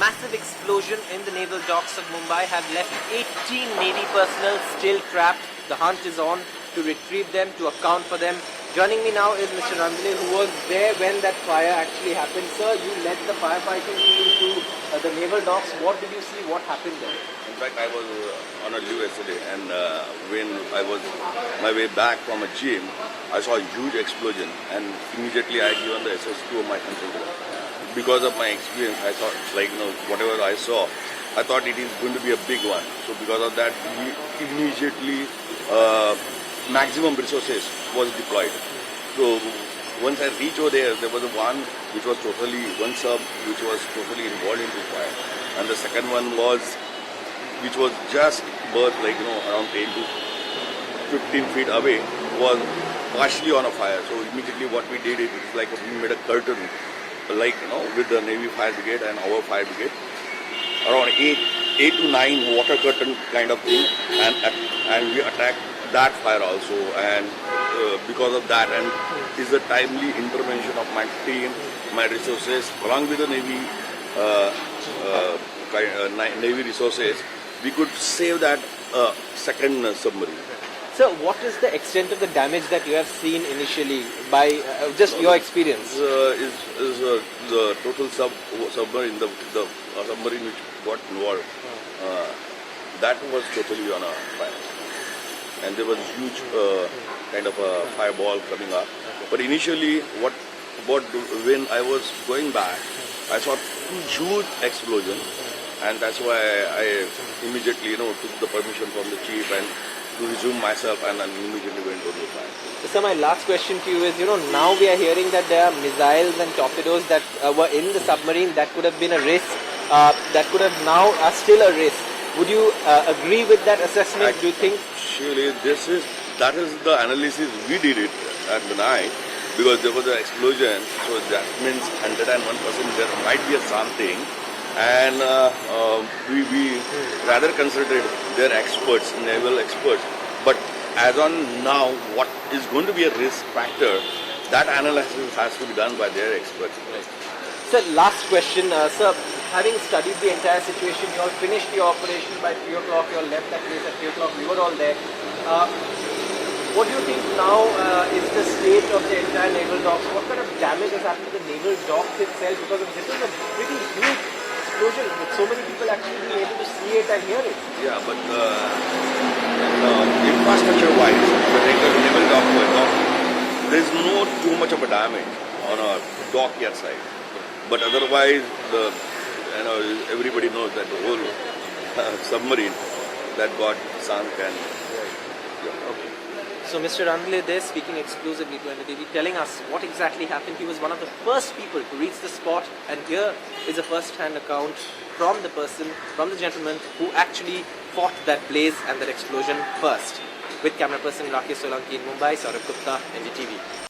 massive explosion in the naval docks of Mumbai have left 18 Navy personnel still trapped. The hunt is on to retrieve them, to account for them. Joining me now is Mr. Rahandale, who was there when that fire actually happened. Sir, you led the firefighting team to the naval docks. What did you see? What happened there? In fact, I was on a leave yesterday, and when I was my way back from a gym, I saw a huge explosion, and immediately I given the SS2 of my controller. Because of my experience, I thought, whatever I saw, I thought it is going to be a big one. So because of that, immediately maximum resources was deployed. So once I reached over there, there was one sub which was totally involved into fire, and the second one which was just birthed around 10 to 15 feet away, was partially on a fire. So immediately what we did is like we made a curtain, with the Navy Fire Brigade and our Fire Brigade, around 8 to 9 water curtain kind of thing, and we attacked that fire also. And because of that, and is the timely intervention of my team, my resources, along with the Navy resources, we could save that second submarine. So what is the extent of the damage that you have seen initially by just your experience? Is the total submarine, the submarine which got involved, that was totally on a fire. And there was huge kind of a fireball coming up. But initially, when I was going back, I saw huge explosion, and that's why I immediately took the permission from the chief and to resume myself, and then immediately went to the fire. So my last question to you is, now we are hearing that there are missiles and torpedoes that were in the submarine that could have been a risk, that could have now are still a risk. Would you agree with that assessment? Do you think? Surely, that is the analysis we did it at the night, because there was an explosion. So that means 101% there might be something, and we rather considered their experts, naval experts. But as on now, what is going to be a risk factor, that analysis has to be done by their experts. Right. Sir, last question. Sir, having studied the entire situation, you all finished your operation by 3 o'clock, you all left that place at 3 o'clock, we were all there. What do you think now is the state of the entire naval docks? What kind of damage has happened to the naval docks itself? Because this is a pretty huge explosion with so many people actually being able to see it and hear it. Yeah, but infrastructure-wise, the naval dock, there is no too much of a damage on a dockyard side. But otherwise, everybody knows that the whole submarine that got sunk and. Okay. So Mr. Rahandale there speaking exclusively to NDTV, telling us what exactly happened. He was one of the first people to reach the spot, and here is a first-hand account from the gentleman who actually fought that blaze and that explosion first. With camera person Rakesh Solanki in Mumbai, Saurabh Gupta, NDTV.